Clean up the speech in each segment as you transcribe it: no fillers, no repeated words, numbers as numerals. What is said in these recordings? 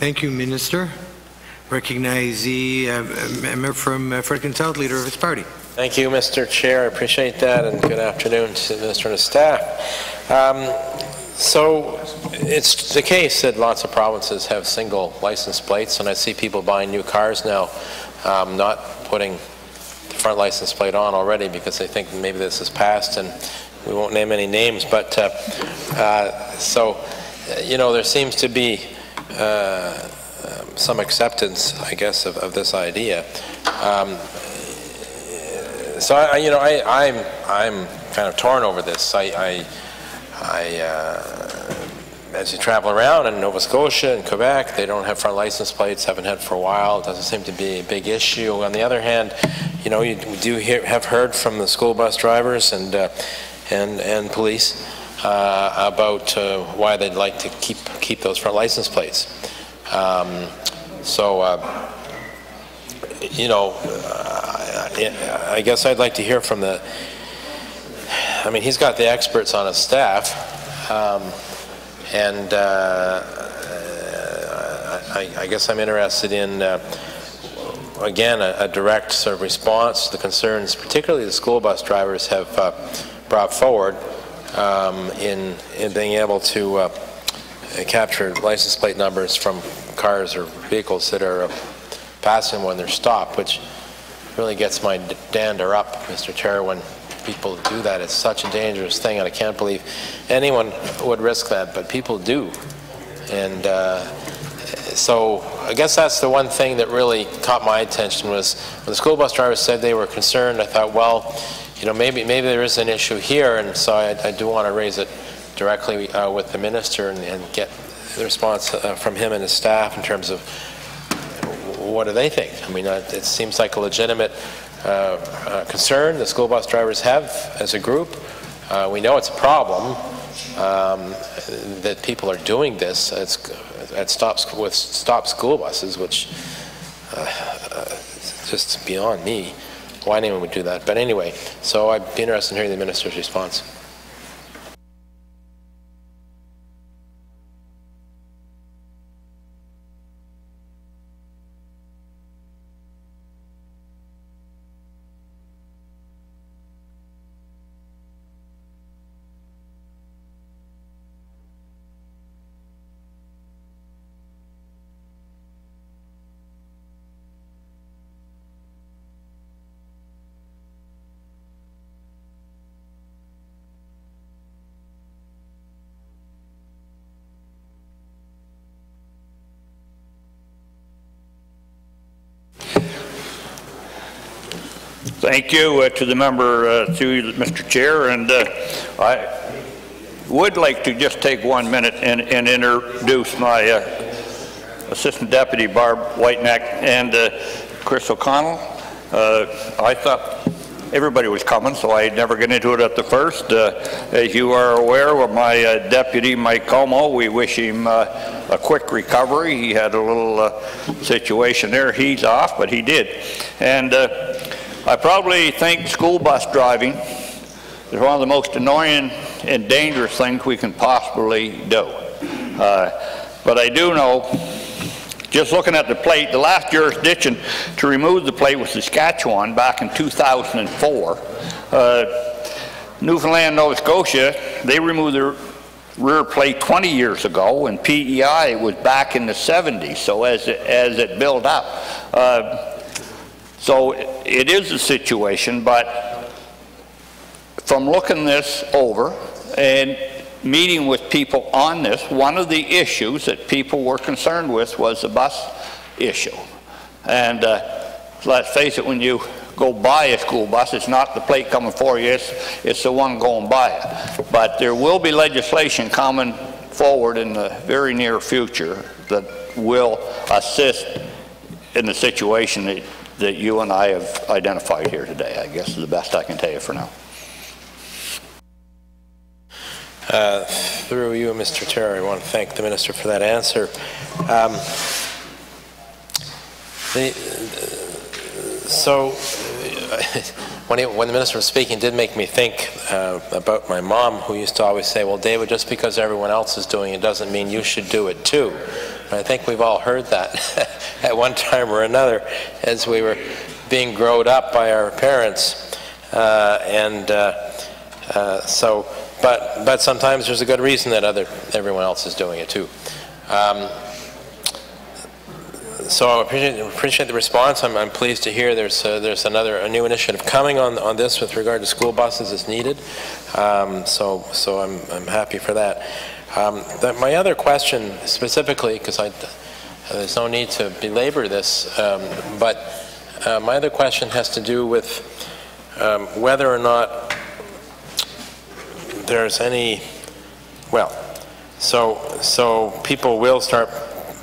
Thank you, Minister. Recognize the member from Fredericton South, leader of his party. Thank you, Mr. Chair. I appreciate that, and good afternoon to the Minister and his staff. So it's the case that lots of provinces have single license plates, and I see people buying new cars now not putting the front license plate on already because they think maybe this is passed, and we won't name any names, but so, you know, there seems to be some acceptance, I guess, of this idea. So I'm kind of torn over this. As you travel around in Nova Scotia and Quebec, they don't have front license plates, haven't had for a while. It doesn't seem to be a big issue. On the other hand, you know, we do have heard from the school bus drivers and police about why they'd like to keep those front license plates. You know, I guess I'd like to hear from the, I mean, he's got the experts on his staff, and I guess I'm interested in, again, a direct sort of response to the concerns, particularly the school bus drivers have brought forward in being able to capture license plate numbers from cars or vehicles that are passing when they're stopped, which really gets my dander up, Mr. Chair, when people do that. It's such a dangerous thing, and I can't believe anyone would risk that, but people do. And so I guess that's the one thing that really caught my attention was when the school bus drivers said they were concerned. I thought, well, you know, maybe there is an issue here, and so I do want to raise it directly with the minister and get the response from him and his staff in terms of what do they think. I mean, it seems like a legitimate concern the school bus drivers have as a group. We know it's a problem that people are doing this. It stops school buses, which is just beyond me why anyone would do that. But anyway, so I'd be interested in hearing the minister's response. Thank you to the member, to Mr. Chair, and I would like to just take 1 minute and introduce my Assistant Deputy Barb Whiteneck and Chris O'Connell. I thought everybody was coming, so I never get into it at the first. As you are aware of my deputy, Mike Como, we wish him a quick recovery. He had a little situation there. He's off, but he did. And I probably think school bus driving is one of the most annoying and dangerous things we can possibly do. But I do know, just looking at the plate, the last jurisdiction to remove the plate was Saskatchewan back in 2004. Newfoundland, Nova Scotia, they removed their rear plate 20 years ago, and PEI was back in the 70s, so as it built up. So it is a situation, but from looking this over and meeting with people on this, one of the issues that people were concerned with was the bus issue. And let's face it, when you go buy a school bus, it's not the plate coming for you, it's the one going by it. But there will be legislation coming forward in the very near future that will assist in the situation that you and I have identified here today. I guess is the best I can tell you for now. Through you, Mr. Chair, I want to thank the Minister for that answer. When the Minister was speaking, it did make me think about my mom, who used to always say, well, David, just because everyone else is doing it doesn't mean you should do it too. I think we've all heard that at one time or another as we were being grown up by our parents. But sometimes there's a good reason that everyone else is doing it too. So I appreciate the response. I'm pleased to hear there's a new initiative coming on this with regard to school buses as needed. So I'm happy for that. My other question specifically, because there's no need to belabor this, but my other question has to do with whether or not there's any, so people will start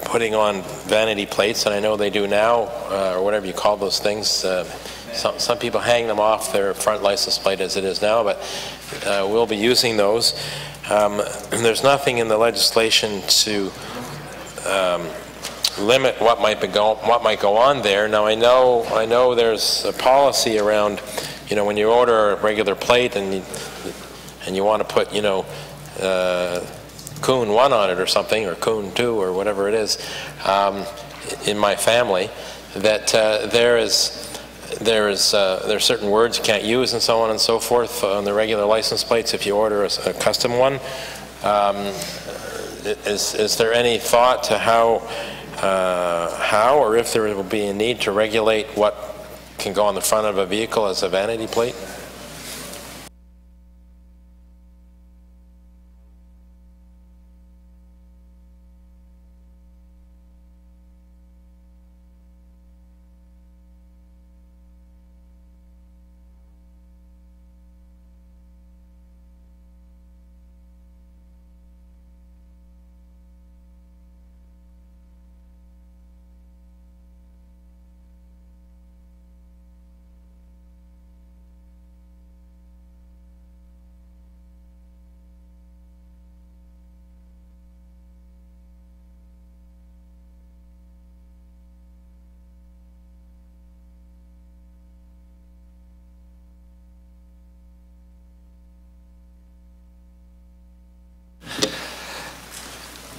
putting on vanity plates, and I know they do now, or whatever you call those things. Some people hang them off their front license plate as it is now, but we'll be using those. There's nothing in the legislation to limit what might go on there. Now I know there's a policy around, when you order a regular plate and you want to put, Coon 1 on it or something, or Coon 2 or whatever it is, in my family, that there are certain words you can't use and so on and so forth on the regular license plates if you order a custom one. Is there any thought to how or if there will be a need to regulate what can go on the front of a vehicle as a vanity plate?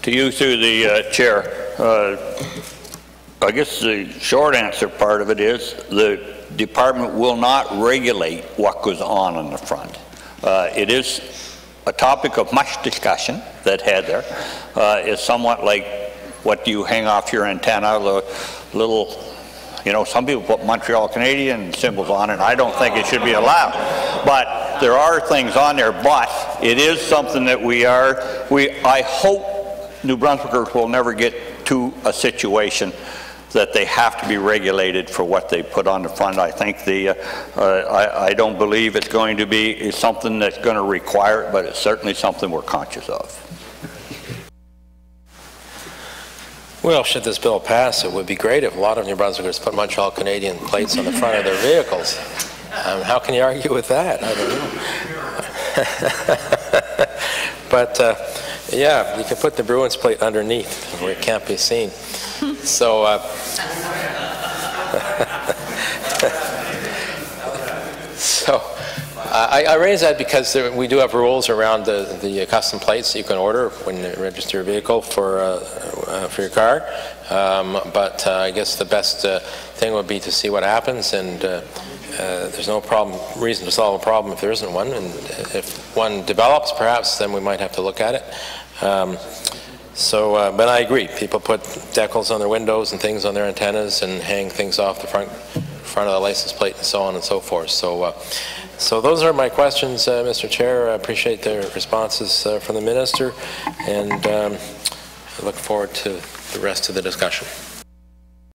To you through the chair, I guess the short answer part of it is the department will not regulate what goes on the front. It is a topic of much discussion that had there. It's somewhat like what do you hang off your antenna, the little, some people put Montreal Canadian symbols on it. I don't think it should be allowed. But there are things on there, but it is something that I hope New Brunswickers will never get to a situation that they have to be regulated for what they put on the front. I think I don't believe it's going to be something that's going to require it, but it's certainly something we're conscious of. Well, should this bill pass, it would be great if a lot of New Brunswickers put Montreal Canadian plates on the front of their vehicles. How can you argue with that? I don't know. But yeah, you can put the Bruins plate underneath where it can't be seen. So, I raise that because we do have rules around the custom plates you can order when you register your vehicle for your car. But I guess the best thing would be to see what happens, and there's no reason to solve a problem if there isn't one. And if one develops, perhaps then we might have to look at it. But I agree. People put decals on their windows and things on their antennas and hang things off the front of the license plate and so on and so forth. So those are my questions, Mr. Chair. I appreciate the responses from the Minister, and I look forward to the rest of the discussion.